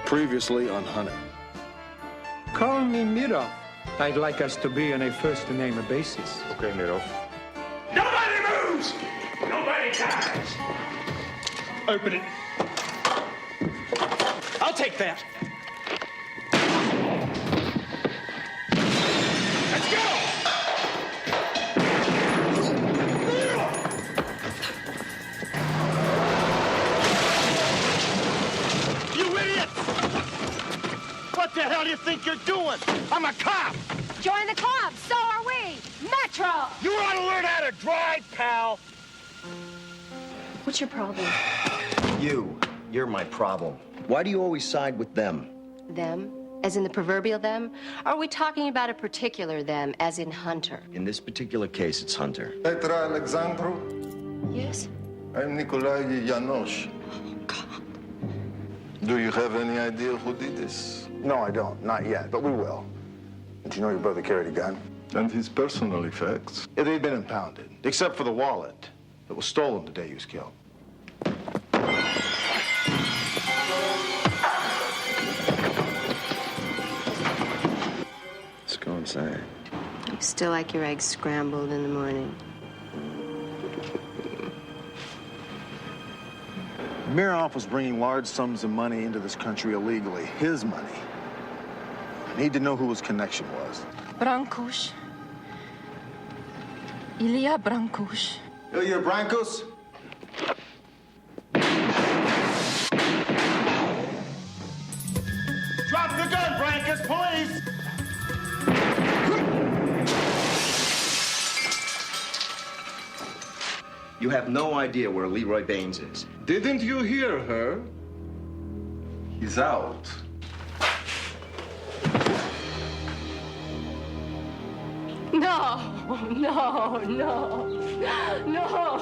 Previously on Hunter. Call me Mirov. I'd like us to be on a first-name basis. Okay, Mirov. Nobody moves! Nobody dies! Open it. I'll take that. Let's go! You idiot! What the hell do you think you're doing? I'm a cop! Join the club, so are we! Metro! You ought to learn how to drive, pal! What's your problem? You're my problem. Why do you always side with them? Them? As in the proverbial them? Or are we talking about a particular them, as in Hunter? In this particular case, it's Hunter. Petra Alexandru, Yes? I'm Nikolai Janosch. Oh, God. Do you have any idea who did this? No, I don't. Not yet, but we will. Did you know your brother carried a gun? And his personal effects? Yeah, they'd been impounded, except for the wallet that was stolen the day he was killed. Let's go inside. You still like your eggs scrambled in the morning. Miroff was bringing large sums of money into this country illegally, his money. I need to know who his connection was. Brancuś. Ilya Brancuś. Ilya Brancos? Drop the gun, Brancus, please! You have no idea where Leroy Baines is. Didn't you hear her? He's out. No, no, no, no.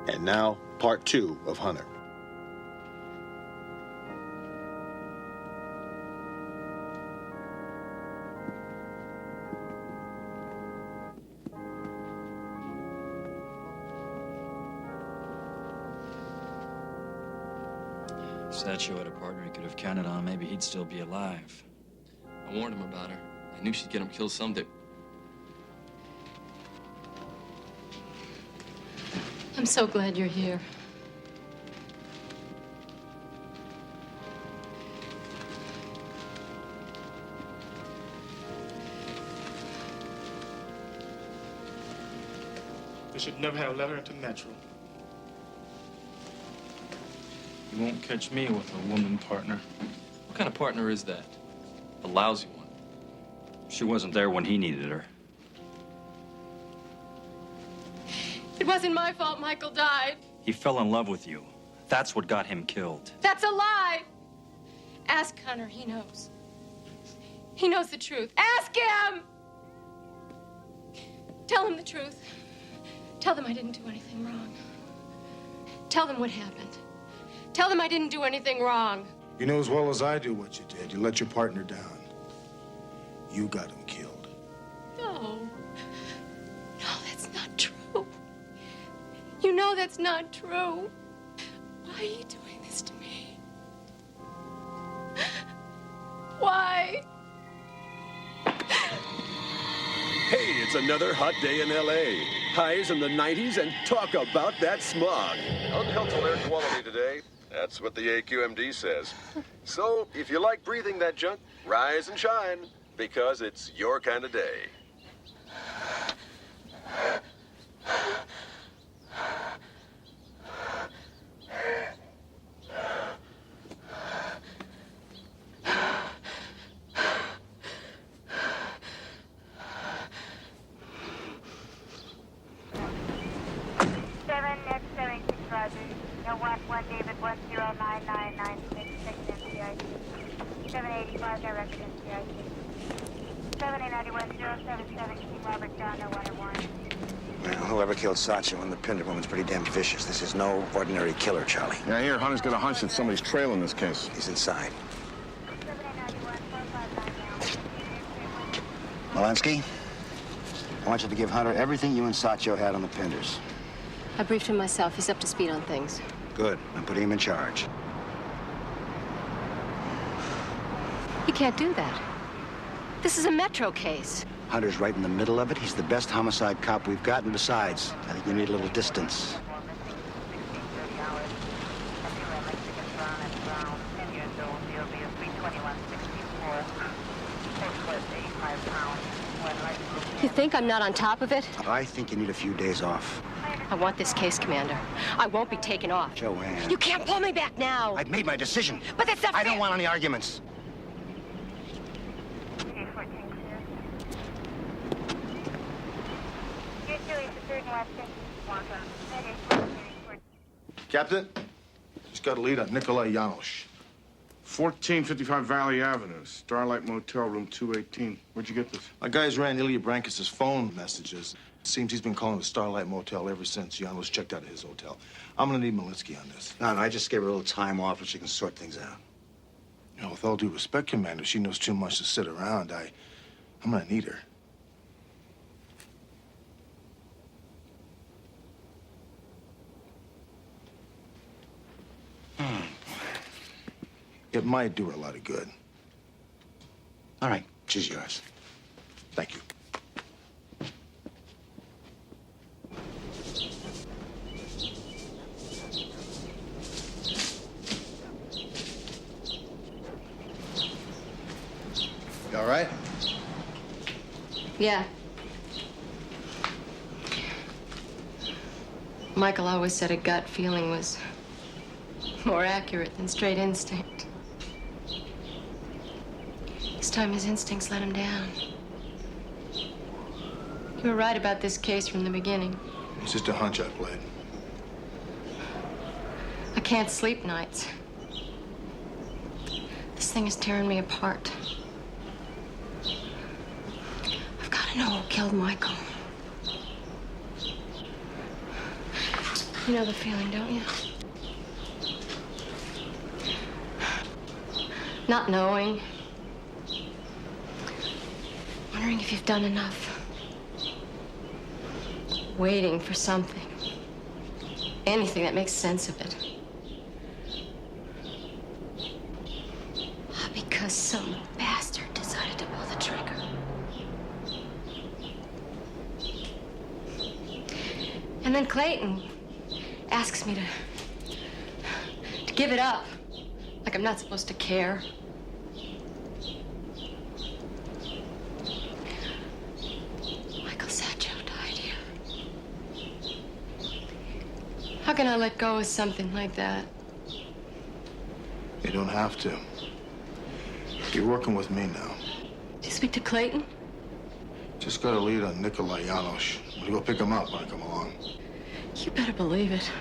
And now, part 2 of Hunter. Satcho had a partner he could have counted on. Maybe he'd still be alive. I warned him about her. I knew she'd get him killed someday. I'm so glad you're here. They should never have let her into Metro. You won't catch me with a woman partner. What kind of partner is that? A lousy one. She wasn't there when he needed her. It wasn't my fault Michael died. He fell in love with you. That's what got him killed. That's a lie. Ask Hunter, he knows. He knows the truth. Ask him! Tell him the truth. Tell them I didn't do anything wrong. Tell them what happened. Tell them I didn't do anything wrong. You know as well as I do what you did. You let your partner down. You got him killed. No. No, that's not true. You know that's not true. Why are you doing this to me? Why? Hey, it's another hot day in L.A. Highs in the 90s and talk about that smog. Unhelpful air quality today. That's what the AQMD says. So, if you like breathing that junk, rise and shine, because it's your kind of day. No, 1 David 109996 MCIC. 785 directed MCIC. 7891077 King Robert John, no 101. Well, whoever killed Sacho and the Pinder woman's pretty damn vicious. This is no ordinary killer, Charlie. Yeah, I hear Hunter's got a hunch that somebody's trailing this case. He's inside. Malinsky, I want you to give Hunter everything you and Sacho had on the Pinders. I briefed him myself. He's up to speed on things. Good. I'm putting him in charge. You can't do that. This is a Metro case. Hunter's right in the middle of it. He's the best homicide cop we've got, and besides, I think you need a little distance. You think I'm not on top of it? I think you need a few days off. I want this case, Commander. I won't be taken off. Joanne. You can't pull me back now. I've made my decision. But that's not fair. I don't want any arguments. Captain, just got a lead on Nikolai Janosch. 1455 Valley Avenue, Starlight Motel, room 218. Where'd you get this? My guys ran Ilya Brankis' phone messages. Seems he's been calling the Starlight Motel ever since Janosch checked out of his hotel. I'm gonna need Malinsky on this. No, I just gave her a little time off so she can sort things out. You know, with all due respect, Commander, she knows too much to sit around. I'm gonna need her. It might do her a lot of good. All right, she's yours. Thank you. You all right? Yeah. Michael always said a gut feeling was more accurate than straight instinct. This time his instincts let him down. You were right about this case from the beginning. It's just a hunch I played. I can't sleep nights. This thing is tearing me apart. I've got to know who killed Michael. You know the feeling, don't you? Not knowing. Wondering if you've done enough. Waiting for something. Anything that makes sense of it. Because some bastard decided to pull the trigger. And then Clayton asks me to give it up. Like I'm not supposed to care. Michael Sacho died here. How can I let go of something like that? You don't have to. You're working with me now. Did you speak to Clayton? Just got a lead on Nikolai Janosch. I'm gonna go pick him up when I come along. You better believe it.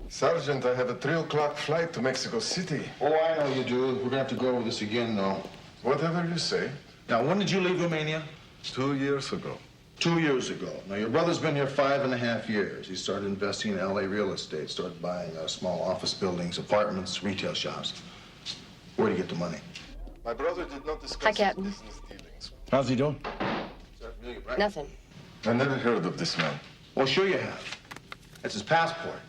Sergeant, I have a 3 o'clock flight to Mexico City. Oh, I know you do. We're gonna have to go over this again, though. Whatever you say. Now, when did you leave Romania? 2 years ago. 2 years ago. Now, your brother's been here 5.5 years. He started investing in L.A. real estate, started buying small office buildings, apartments, retail shops. Where'd he get the money? My brother did not discuss Hi, Captain. his business dealings. How's he doing? Nothing. I never heard of this man. Well, sure you have. That's his passport.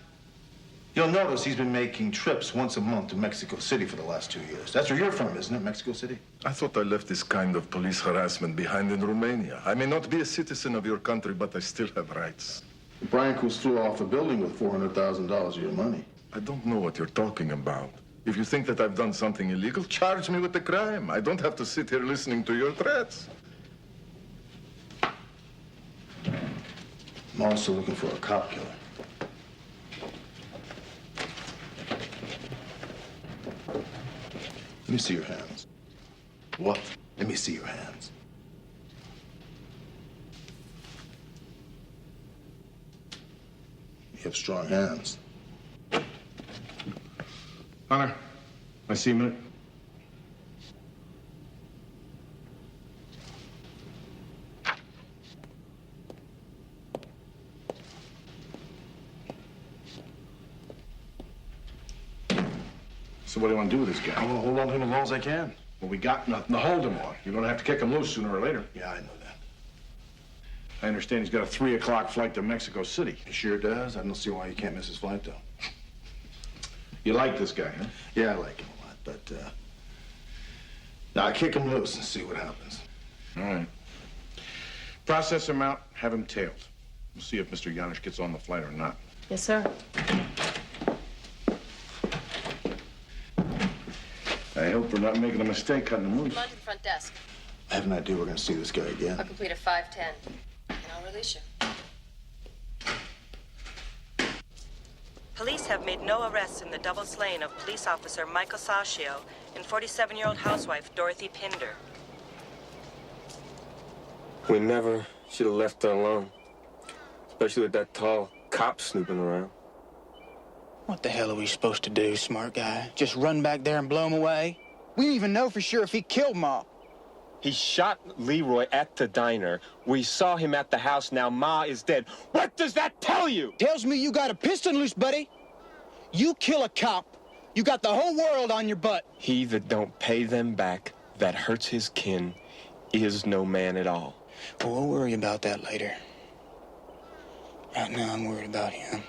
You'll notice he's been making trips once a month to Mexico City for the last 2 years. That's where you're from, isn't it, Mexico City? I thought I left this kind of police harassment behind in Romania. I may not be a citizen of your country, but I still have rights. Brian Cruz threw off a building with $400,000 of your money. I don't know what you're talking about. If you think that I've done something illegal, charge me with the crime. I don't have to sit here listening to your threats. I'm also looking for a cop killer. Let me see your hands. What? Let me see your hands. You have strong hands. Hunter, I see a minute. So what do you want to do with this guy? I want to hold on to him as long as I can. Well, we got nothing to hold him on. You're going to have to kick him loose sooner or later. Yeah, I know that. I understand he's got a 3 o'clock flight to Mexico City. He sure does. I don't see why he can't miss his flight, though. You like this guy, huh? Yeah, I like him a lot, but, now I kick him loose and see what happens. All right. Process him out, have him tailed. We'll see if Mr. Yanish gets on the flight or not. Yes, sir. I hope we're not making a mistake cutting him loose. Come on to the front desk. I have an idea we're going to see this guy again. I'll complete a 510, and I'll release you. Police have made no arrests in the double slaying of police officer Michael Saccio and 47-year-old housewife Dorothy Pinder. We never should have left her alone, especially with that tall cop snooping around. What the hell are we supposed to do, smart guy? Just run back there and blow him away? We don't even know for sure if he killed Ma. He shot Leroy at the diner. We saw him at the house. Now Ma is dead. What does that tell you? Tells me you got a piston loose, buddy. You kill a cop, you got the whole world on your butt. He that don't pay them back, that hurts his kin, is no man at all. Well, we'll worry about that later. Right now, I'm worried about him.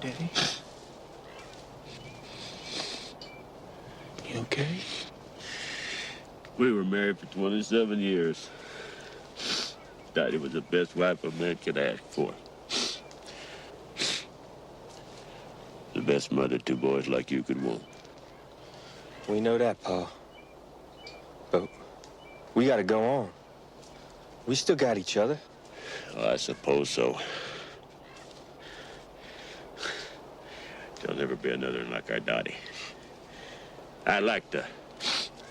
Daddy? You okay? We were married for 27 years. Daddy was the best wife a man could ask for. The best mother 2 boys like you could want. We know that, Pa. But we gotta go on. We still got each other. Oh, I suppose so. There'll never be another one like our Dottie. I'd like to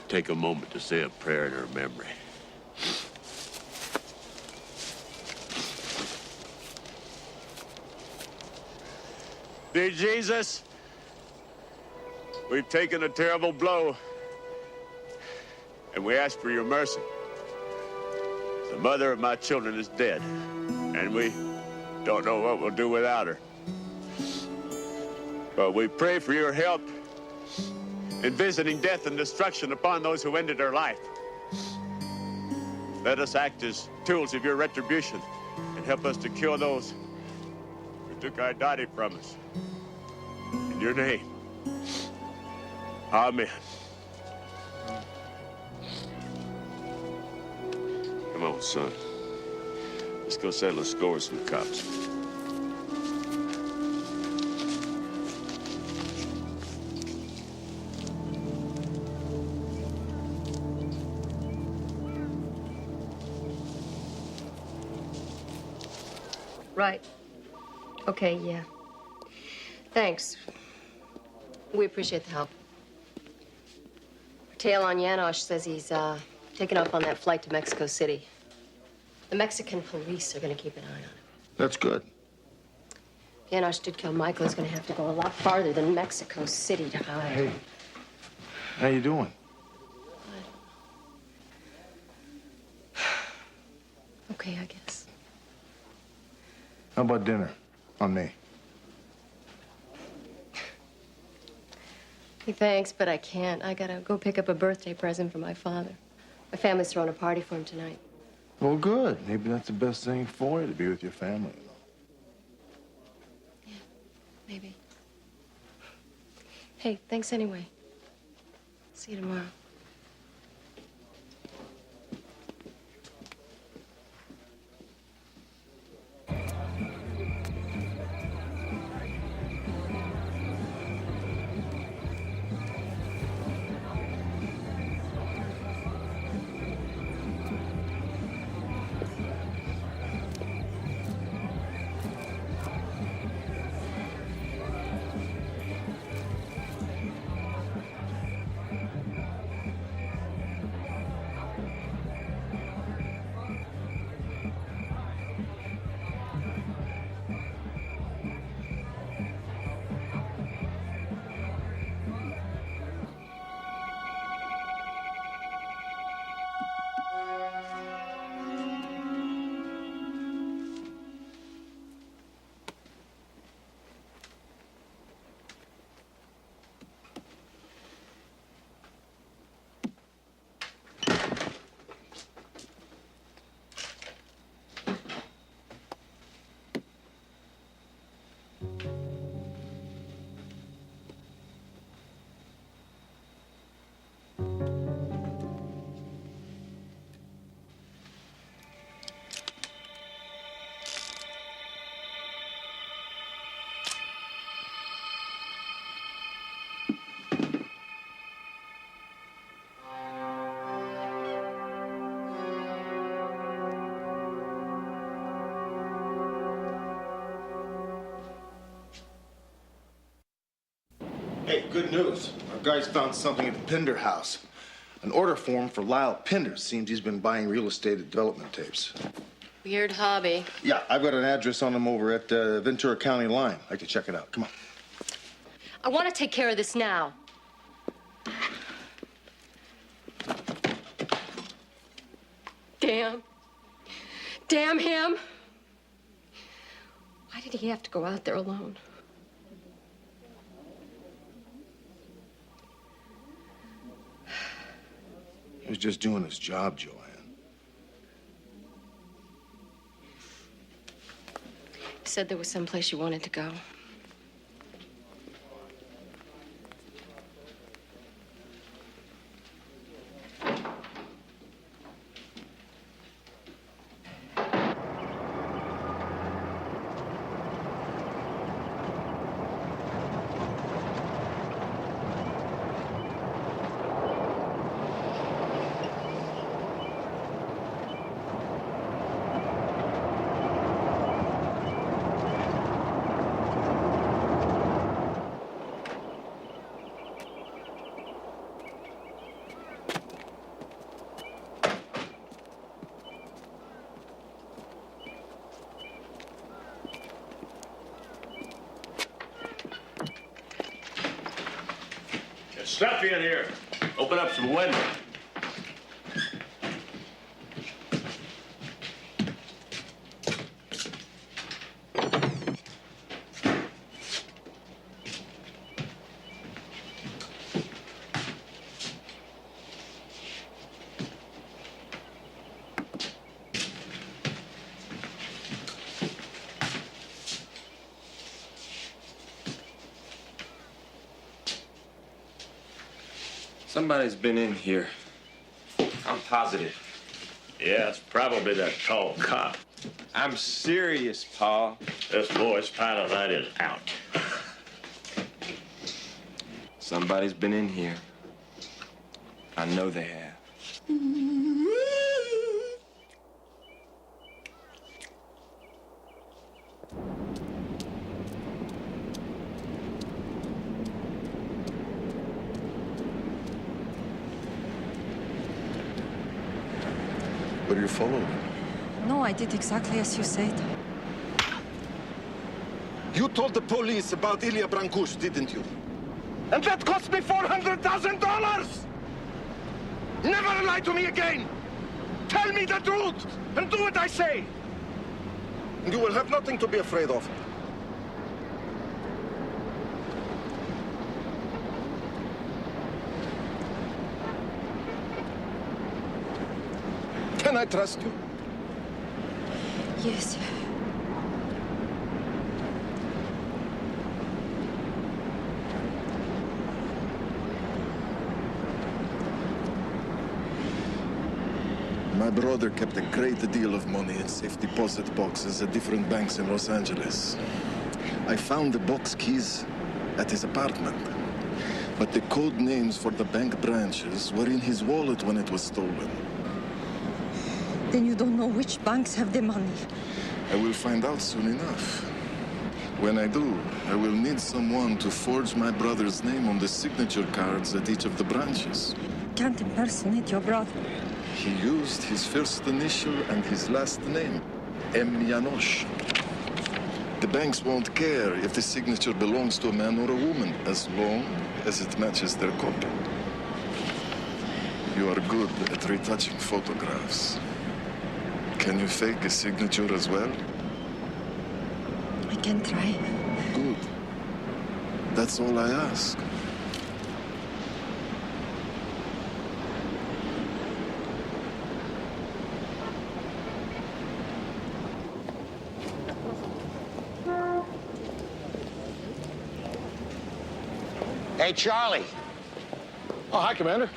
take a moment to say a prayer in her memory. Dear Jesus, we've taken a terrible blow, and we ask for your mercy. The mother of my children is dead, and we don't know what we'll do without her. But we pray for your help in visiting death and destruction upon those who ended their life. Let us act as tools of your retribution and help us to kill those who took our Dottie from us. In your name, amen. Come on, son. Let's go settle a score with some cops. Right. Okay, yeah. Thanks. We appreciate the help. Tail on Janosch says he's taking off on that flight to Mexico City. The Mexican police are going to keep an eye on him. That's good. Janosch did kill Michael. He's going to have to go a lot farther than Mexico City to hide. Hey, how you doing? Okay, I guess. How about dinner? On me. Hey, thanks, but I can't. I gotta go pick up a birthday present for my father. My family's throwing a party for him tonight. Well, good. Maybe that's the best thing for you, to be with your family. Yeah, maybe. Hey, thanks anyway. See you tomorrow. Hey, good news. Our guys found something at the Pinder house. An order form for Lyle Pinder. Seems he's been buying real estate at development tapes. Weird hobby. Yeah, I've got an address on him over at Ventura County line. I'd like to check it out. Come on. I want to take care of this now. Damn. Damn him. Why did he have to go out there alone? He was just doing his job, Joanne. He said there was someplace you wanted to go. There's stuff in here. Open up some windows. Somebody's been in here. I'm positive. Yeah, it's probably that tall cop. I'm serious, Pa. This boy's pilot light is out. Somebody's been in here. I know they have. But you're full of it. No, I did exactly as you said. You told the police about Ilya Brancush, didn't you? And that cost me $400,000! Never lie to me again! Tell me the truth, and do what I say! You will have nothing to be afraid of. Can I trust you? Yes. My brother kept a great deal of money in safe deposit boxes at different banks in Los Angeles. I found the box keys at his apartment, but the code names for the bank branches were in his wallet when it was stolen. Then you don't know which banks have the money. I will find out soon enough. When I do, I will need someone to forge my brother's name on the signature cards at each of the branches. Can't impersonate your brother. He used his first initial and his last name, M. Janosch. The banks won't care if the signature belongs to a man or a woman, as long as it matches their copy. You are good at retouching photographs. Can you fake a signature as well? I can try. Good. That's all I ask. Hey, Charlie. Oh, hi, Commander.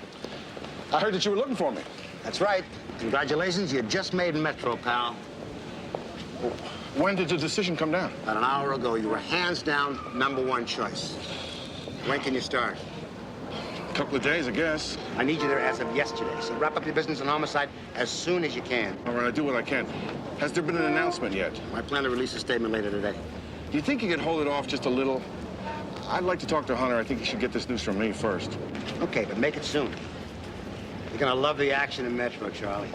I heard that you were looking for me. That's right. Congratulations, you just made Metro, pal. When did the decision come down? About an hour ago, you were hands down #1 choice. When can you start? A couple of days, I guess. I need you there as of yesterday, so wrap up your business on homicide as soon as you can. All right, I do what I can. Has there been an announcement yet? I plan to release a statement later today. Do you think you can hold it off just a little? I'd like to talk to Hunter. I think he should get this news from me first. Okay, but make it soon. You're gonna love the action in Metro, Charlie.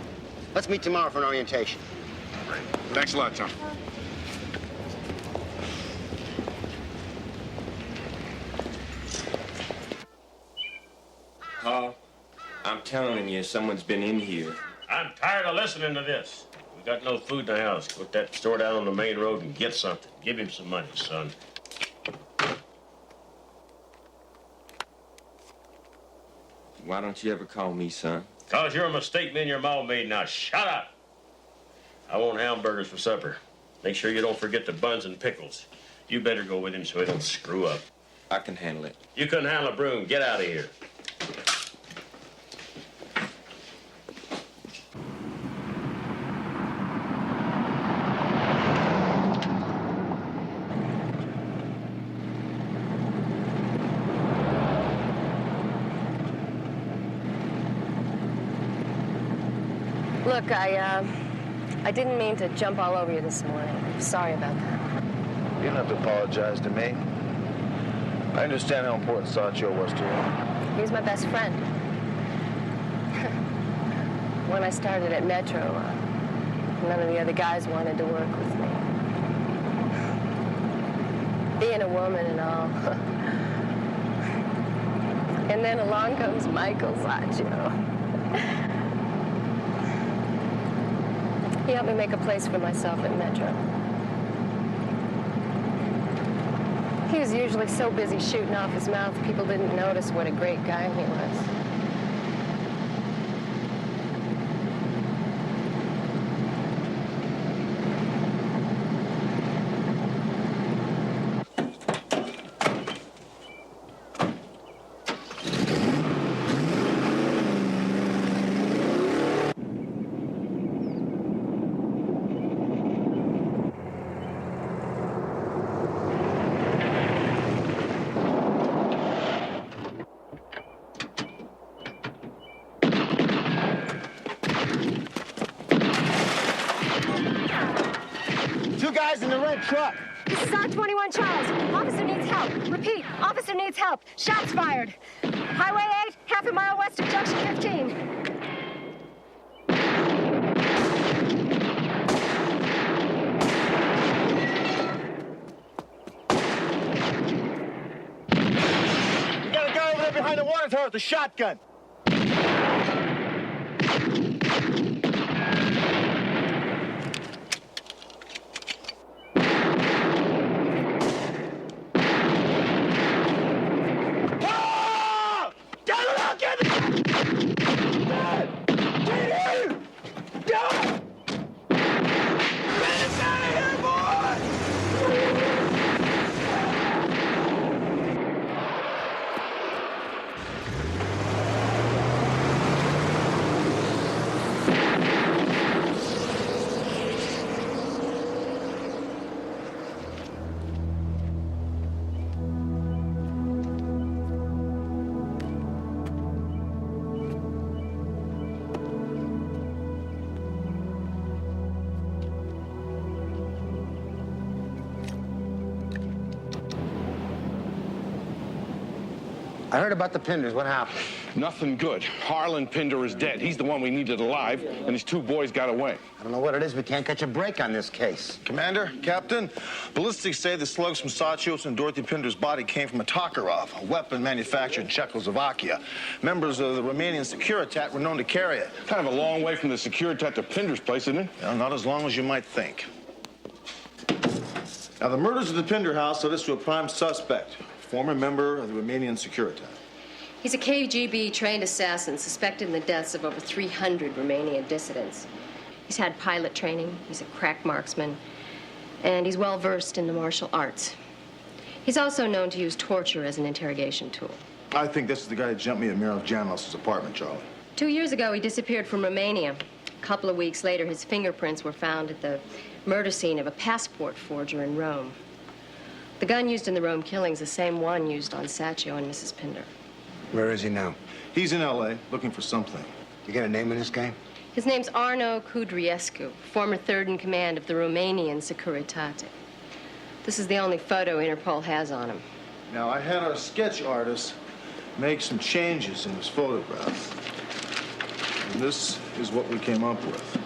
Let's meet tomorrow for an orientation. Thanks a lot, Tom. Paul, I'm telling you, someone's been in here. I'm tired of listening to this. We got no food in the house. Put that store down on the main road and get something. Give him some money, son. Why don't you ever call me, son? 'Cause you're a mistake me and your mom made. Now shut up. I want hamburgers for supper. Make sure you don't forget the buns and pickles. You better go with him so he don't screw up. I can handle it. You couldn't handle a broom. Get out of here. Look, I didn't mean to jump all over you this morning. Sorry about that. You don't have to apologize to me. I understand how important Saccio was to you. He was my best friend. When I started at Metro, none of the other guys wanted to work with me. Being a woman and all. And then along comes Michael Saccio. He helped me make a place for myself at Metro. He was usually so busy shooting off his mouth, people didn't notice what a great guy he was. In the red truck. This is on 21 Charles. Officer needs help. Repeat, officer needs help. Shots fired. Highway 8, half a mile west of Junction 15. with her with the shotgun. I heard about the Pinders. What happened? Nothing good. Harlan Pinder is dead. He's the one we needed alive, and his two boys got away. I don't know what it is. We can't catch a break on this case. Commander, Captain, ballistics say the slugs from Sachios and Dorothy Pinder's body came from a Tokarov, a weapon manufactured in Czechoslovakia. Members of the Romanian Securitat were known to carry it. Kind of a long way from the Securitat to Pinder's place, isn't it? Well, not as long as you might think. Now, the murders of the Pinder house led us to a prime suspect, former member of the Romanian Securitat. He's a KGB-trained assassin suspected in the deaths of over 300 Romanian dissidents. He's had pilot training, he's a crack marksman, and he's well-versed in the martial arts. He's also known to use torture as an interrogation tool. I think this is the guy that jumped me at Mirov Janos' apartment, Charlie. 2 years ago, he disappeared from Romania. A couple of weeks later, his fingerprints were found at the murder scene of a passport forger in Rome. The gun used in the Rome killings, the same one used on Saccio and Mrs. Pinder. Where is he now? He's in L.A. looking for something. You got a name in this game? His name's Arno Kudriescu, former third in command of the Romanian Securitate. This is the only photo Interpol has on him. Now, I had our sketch artist make some changes in his photograph. And this is what we came up with.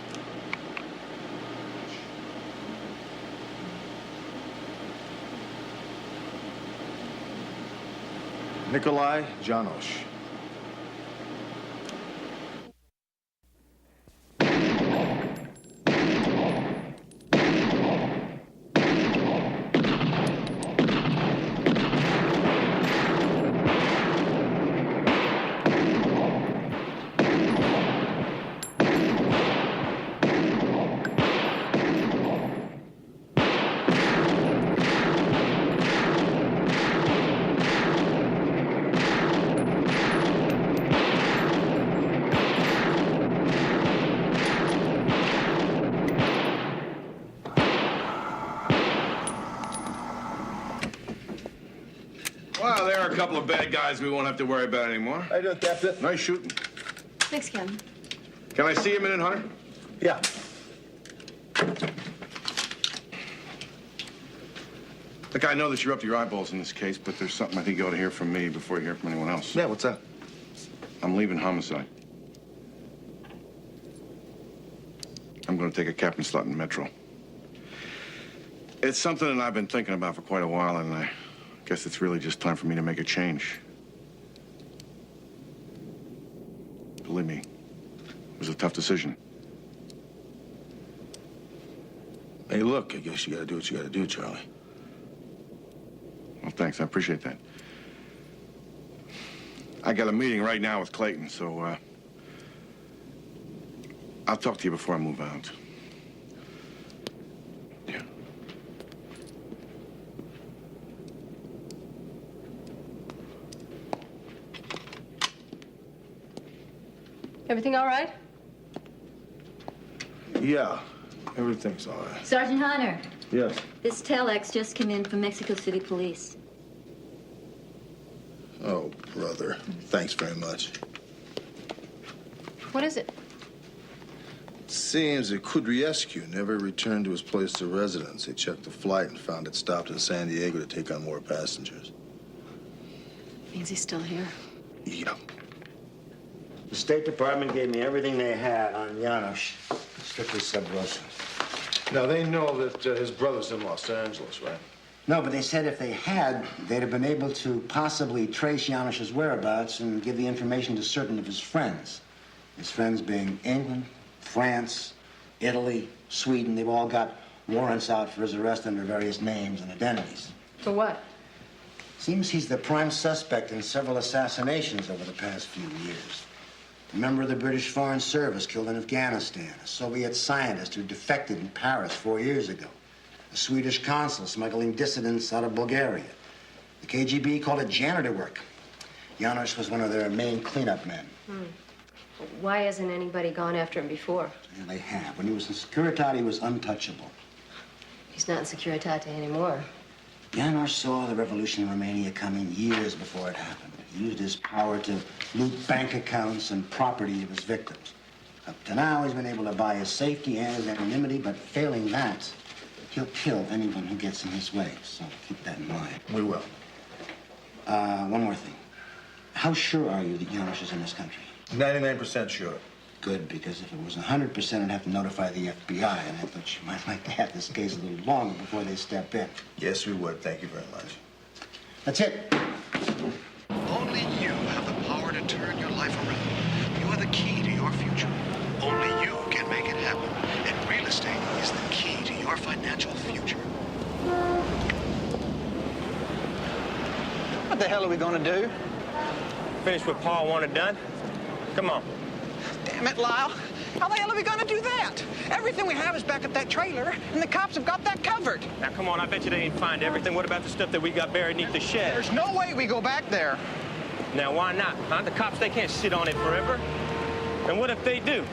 Nikolai Janosch. Well, there are a couple of bad guys we won't have to worry about anymore. How you doing, Captain? Nice shooting. Thanks, Ken. Can I see a minute, Hunter? Yeah. Look, I know that you're up to your eyeballs in this case, but there's something I think you ought to hear from me before you hear from anyone else. Yeah, what's that? I'm leaving homicide. I'm going to take a captain slot in Metro. It's something that I've been thinking about for quite a while, and I guess it's really just time for me to make a change. Believe me, it was a tough decision. Hey, look, I guess you gotta do what you gotta do, Charlie. Well, thanks. I appreciate that. I got a meeting right now with Clayton, so I'll talk to you before I move out. Yeah. Everything all right? Yeah, everything's all right. Sergeant Hunter, Yes. this telex just came in from Mexico City Police. Oh, brother. Thanks very much. What is it? Seems that Kudriescu never returned to his place of residence. They checked the flight and found it stopped in San Diego to take on more passengers. Means he's still here. Yeah. The State Department gave me everything they had on Janosch. Strictly sub rosa. Now, they know that his brother's in Los Angeles, right? No, but they said if they had, they'd have been able to possibly trace Janusz's whereabouts and give the information to certain of his friends. His friends being England, France, Italy, Sweden. They've all got warrants out for his arrest under various names and identities. For what? Seems he's the prime suspect in several assassinations over the past few years. A member of the British Foreign Service killed in Afghanistan. A Soviet scientist who defected in Paris 4 years ago. A Swedish consul smuggling dissidents out of Bulgaria. The KGB called it janitor work. Janusz was one of their main cleanup men. Why hasn't anybody gone after him before? Yeah, they have. When he was in Securitate, he was untouchable. He's not in Securitate anymore. Janusz saw the revolution in Romania coming years before it happened. He used his power to loot bank accounts and property of his victims. Up to now, he's been able to buy his safety and his anonymity, but failing that, he'll kill anyone who gets in his way. So keep that in mind. We will. One more thing. How sure are you that Janusz is in this country? 99% sure. Good, because if it was 100%, I'd have to notify the FBI, and I thought you might like to have this case a little longer before they step in. Yes, we would. Thank you very much. That's it. Only you have the power to turn your life around. You are the key to your future. Only you can make it happen. And real estate is the key to your financial future. What the hell are we gonna do? Finish what Paul wanted done? Come on. Damn it, Lyle. How the hell are we gonna do that? Everything we have is back at that trailer, and the cops have got that covered. Now, come on, I bet you they ain't find everything. What about the stuff that we got buried beneath the shed? There's no way we go back there. Now, why not, huh? The cops, they can't sit on it forever. And what if they do?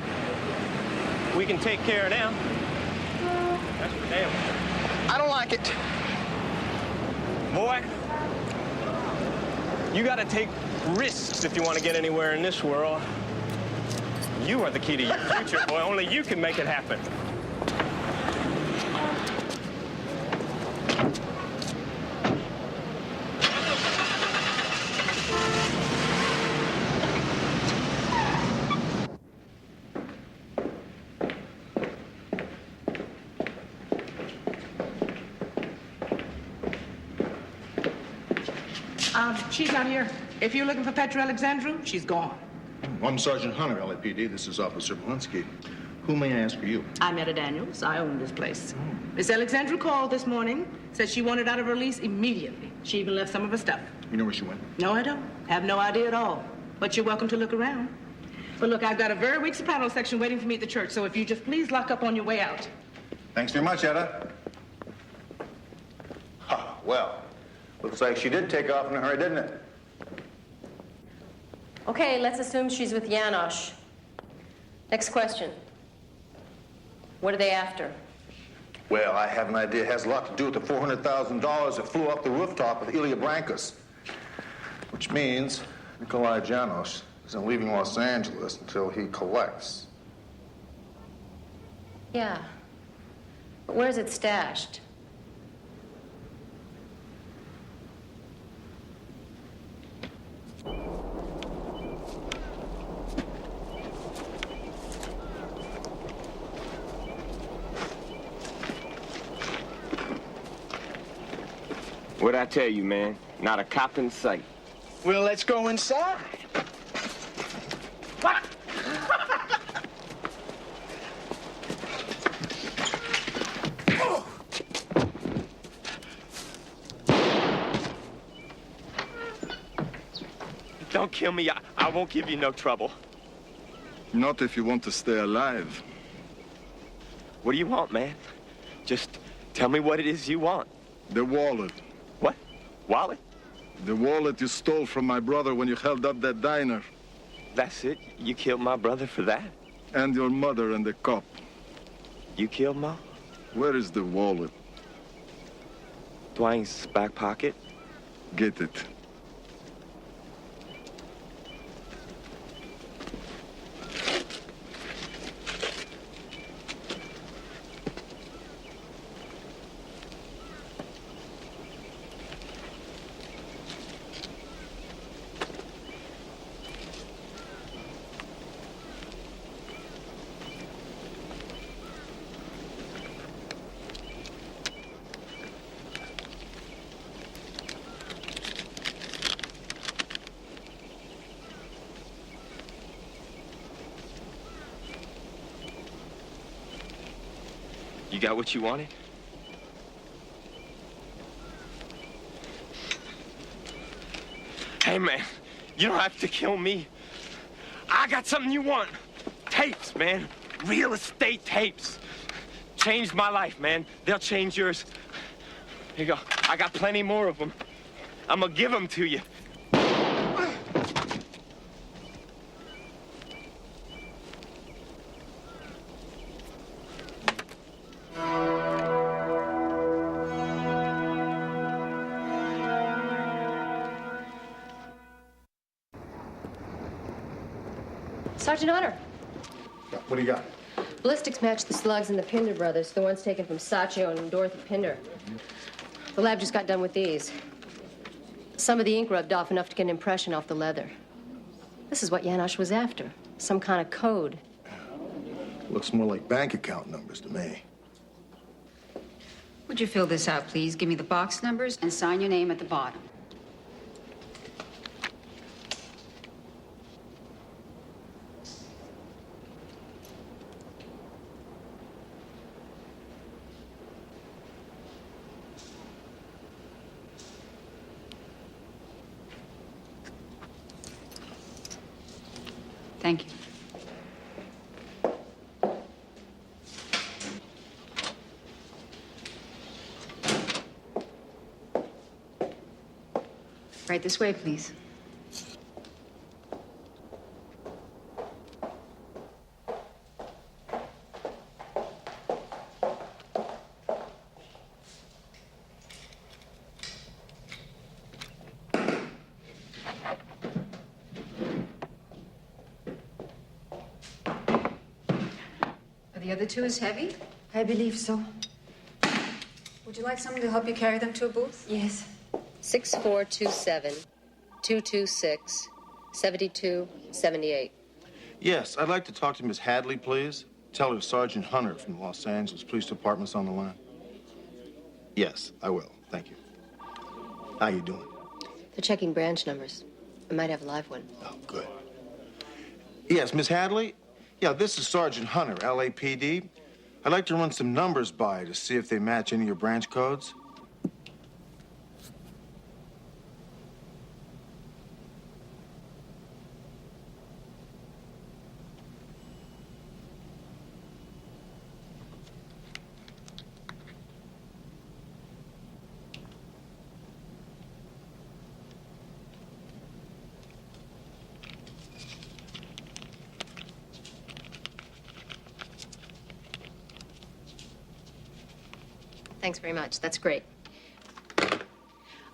We can take care of them. That's for damn sure. I don't like it. Boy, you gotta take risks if you want to get anywhere in this world. You are the key to your future, boy. Only you can make it happen. She's not here. If you're looking for Petra Alexandru, she's gone. I'm Sergeant Hunter, LAPD. This is Officer Malinsky. Who may I ask for you? I'm Etta Daniels. I own this place. Miss Alexandru called this morning, said she wanted out of her lease immediately. She even left some of her stuff. You know where she went? No, I don't. Have no idea at all. But you're welcome to look around. But look, I've got a very weak soprano section waiting for me at the church, so if you just please lock up on your way out. Thanks very much, Etta. Well, looks like she did take off in a hurry, didn't it? Okay, let's assume she's with Janusz. Next question. What are they after? Well, I have an idea. It has a lot to do with the $400,000 that flew off the rooftop with Ilya Brankus. Which means Nikolai Janusz isn't leaving Los Angeles until he collects. Yeah. But where's it stashed? What'd I tell you, man? Not a cop in sight. Well, let's go inside. What? Don't kill me. I won't give you no trouble. Not if you want to stay alive. What do you want, man? Just tell me what it is you want. The wallet. What? Wallet? The wallet you stole from my brother when you held up that diner. That's it? You killed my brother for that? And your mother and the cop. You killed Ma? Where is the wallet? Dwayne's back pocket. Get it. got what you wanted? Hey, man, you don't have to kill me. I got something you want. Tapes, man. Real estate tapes. Changed my life, man. They'll change yours. Here you go. I got plenty more of them. I'm gonna give them to you. Sergeant Hunter. What do you got? Ballistics match the slugs in the Pinder brothers, the ones taken from Saccio and Dorothy Pinder. The lab just got done with these. Some of the ink rubbed off enough to get an impression off the leather. This is what Janosch was after. Some kind of code. Looks more like bank account numbers to me. Would you fill this out, please? Give me the box numbers and sign your name at the bottom. Thank you. Right this way, please. The other two is heavy? I believe so. Would you like someone to help you carry them to a booth? Yes. 6427-226-7278. Yes, I'd like to talk to Miss Hadley, please. Tell her Sergeant Hunter from the Los Angeles Police Department's on the line. Yes, I will. Thank you. How you doing? They're checking branch numbers. I might have a live one. Oh, good. Yes, Miss Hadley? Yeah, this is Sergeant Hunter, LAPD. I'd like to run some numbers by to see if they match any of your branch codes. Thanks very much. That's great.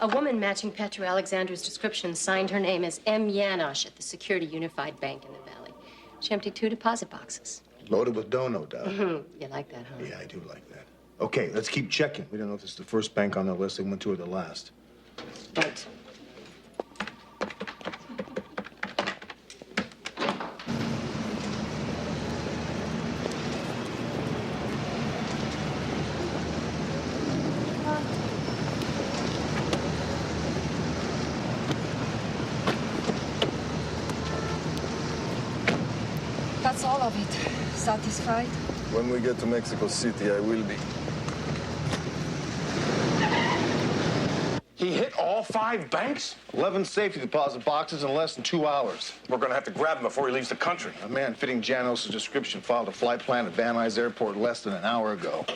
A woman matching Petru Alexandra's description signed her name as M. Janosch at the Security Unified Bank in the Valley. She emptied 2 deposit boxes. Loaded with dough, no doubt. You like that, huh? Yeah, I do like that. Okay, let's keep checking. We don't know if this is the first bank on the list they went to or the last. Right. That's all of it. Satisfied? When we get to Mexico City, I will be. He hit all 5 banks? 11 safety deposit boxes in less than 2 hours. We're gonna have to grab him before he leaves the country. A man fitting Janos' description filed a flight plan at Van Nuys Airport less than an hour ago.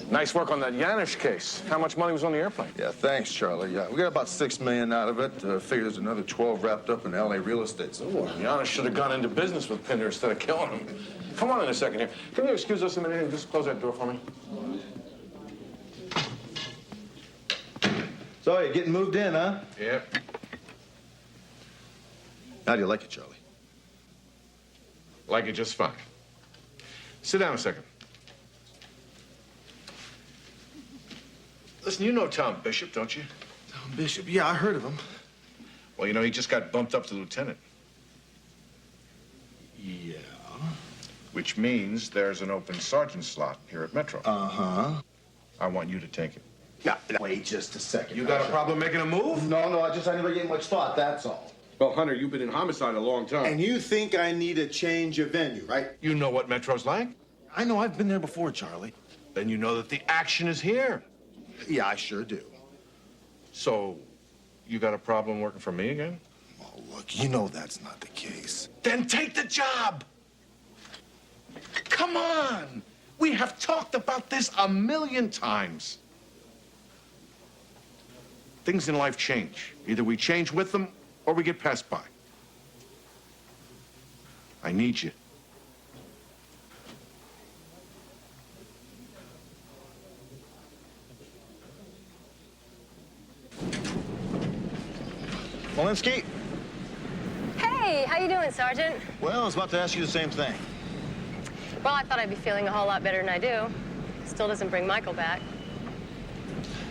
Nice work on that Yanish case. How much money was on the airplane? Yeah, thanks, Charlie. Yeah, we got about $6 million out of it. Figure there's another 12 wrapped up in LA real estate somewhere. Yanish should have gone into business with Pinder instead of killing him. Come on in a second here. Can you excuse us a minute and just close that door for me? So, you're getting moved in, huh? Yeah. How do you like it, Charlie? Like it just fine. Sit down a second. Listen, you know Tom Bishop, don't you? Tom Bishop? Yeah, I heard of him. Well, you know, he just got bumped up to lieutenant. Yeah. Which means there's an open sergeant slot here at Metro. Uh-huh. I want you to take it. Now, wait just a second. You got a problem making a move? No, I never gave much thought, that's all. Well, Hunter, you've been in homicide a long time. And you think I need a change of venue, right? You know what Metro's like? I know, I've been there before, Charlie. Then you know that the action is here. Yeah, I sure do. So, you got a problem working for me again? Oh, look, you know that's not the case. Then take the job! Come on! We have talked about this 1,000,000 times. Things in life change. Either we change with them, or we get passed by. I need you. Walensky? Hey, how you doing, Sergeant? Well, I was about to ask you the same thing. Well, I thought I'd be feeling a whole lot better than I do. Still doesn't bring Michael back.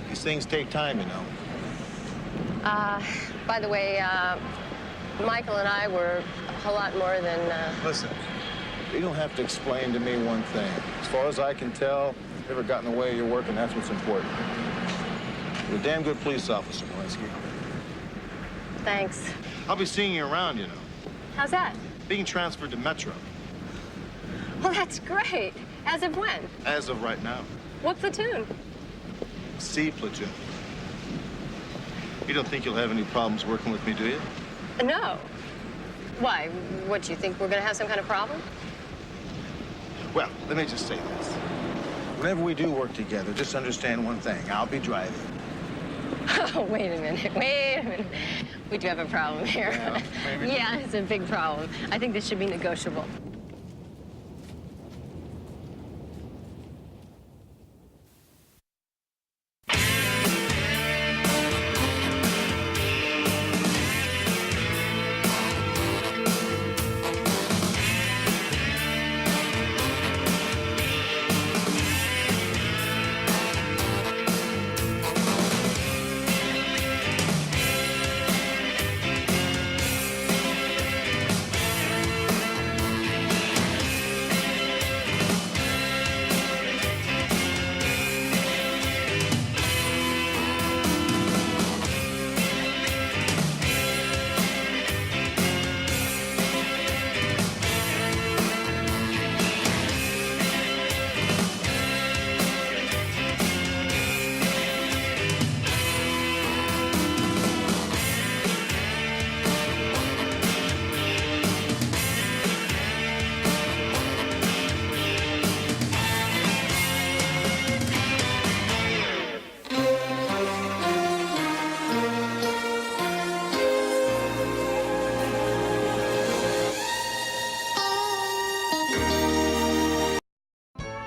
These things take time, you know. By the way, Michael and I were a whole lot more than... Listen, you don't have to explain to me one thing. As far as I can tell, you've never gotten in the way of your work, and that's what's important. You're a damn good police officer, Walensky. Thanks. I'll be seeing you around, you know. How's that? Being transferred to Metro. Well, that's great. As of when? As of right now. What platoon? C platoon. You don't think you'll have any problems working with me, do you? No. Why? What, you think we're gonna have some kind of problem? Well, let me just say this. Whenever we do work together, just understand one thing. I'll be driving. Oh, wait a minute. We do have a problem here. Yeah, maybe. Yeah, it's a big problem. I think this should be negotiable.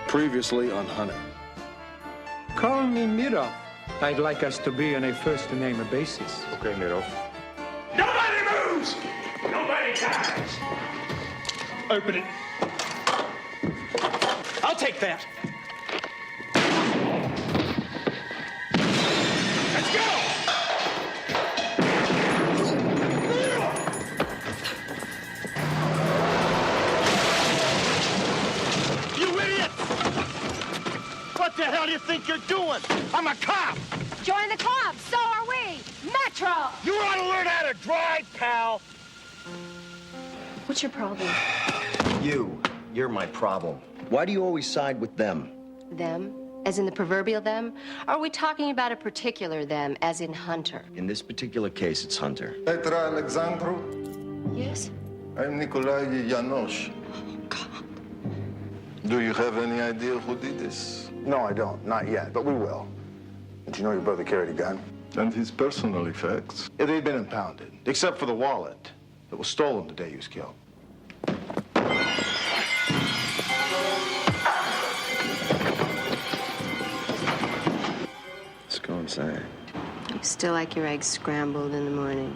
Previously on Hunter. Call me Mirov. I'd like us to be on a first-name basis. Okay, Mirov. Nobody moves! Nobody dies! Open it. I'll take that. Let's go! You idiot! What the hell do you think you're doing? I'm a cop! Join the club. So are we. Metro. You ought to learn how to drive, pal! What's your problem? You're my problem. Why do you always side with them? Them? As in the proverbial them? Or are we talking about a particular them, as in Hunter? In this particular case, it's Hunter. Petra Alexandru? Yes? I'm Nikolai Janosch. Oh, God. Do you have any idea who did this? No, I don't. Not yet, but we will. Did you know your brother carried a gun? And his personal effects? Yeah, they'd been impounded, except for the wallet that was stolen the day he was killed. Let's go inside. You still like your eggs scrambled in the morning?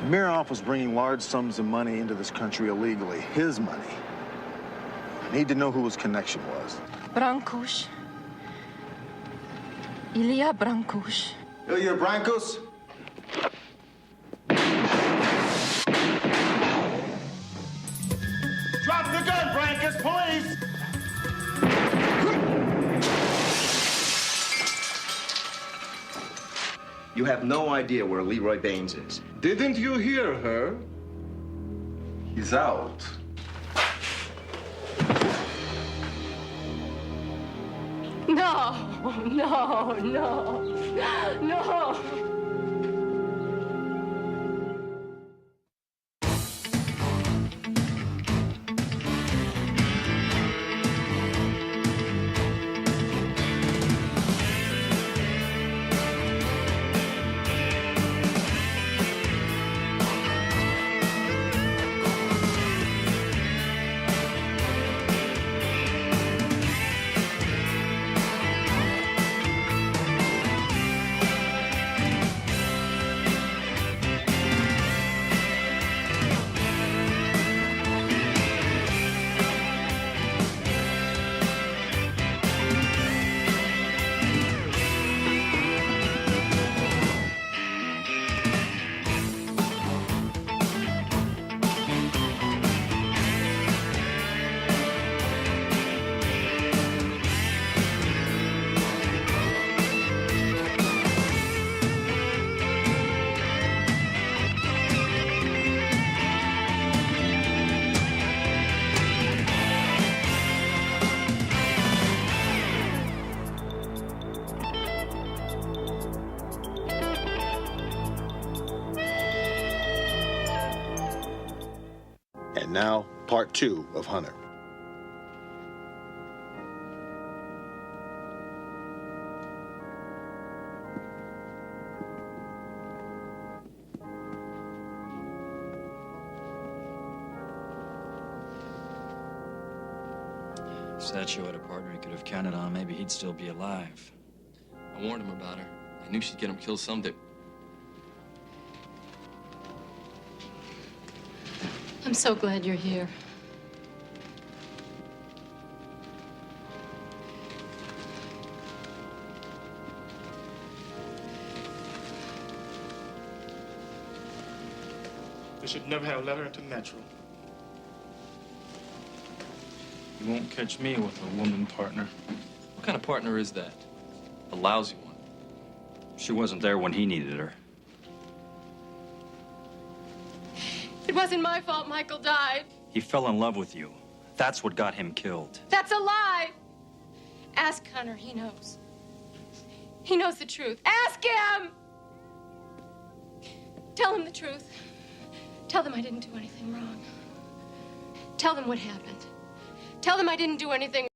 Miroff was bringing large sums of money into this country illegally, his money. I need to know who his connection was. Brancuś. Ilya Brancuś. Ilya Brancuś? Drop the gun, Brankus, police! You have no idea where Leroy Baines is. Didn't you hear her? He's out. No, no, no, no. And now, part 2 of Hunter. Satchel had a partner he could have counted on. Maybe he'd still be alive. I warned him about her. I knew she'd get him killed someday. I'm so glad you're here. They should never have let her into Metro. You won't catch me with a woman partner. What kind of partner is that? A lousy one. She wasn't there when he needed her. It wasn't my fault Michael died. He fell in love with you. That's what got him killed. That's a lie. Ask Hunter, he knows. He knows the truth. Ask him! Tell him the truth. Tell them I didn't do anything wrong. Tell them what happened. Tell them I didn't do anything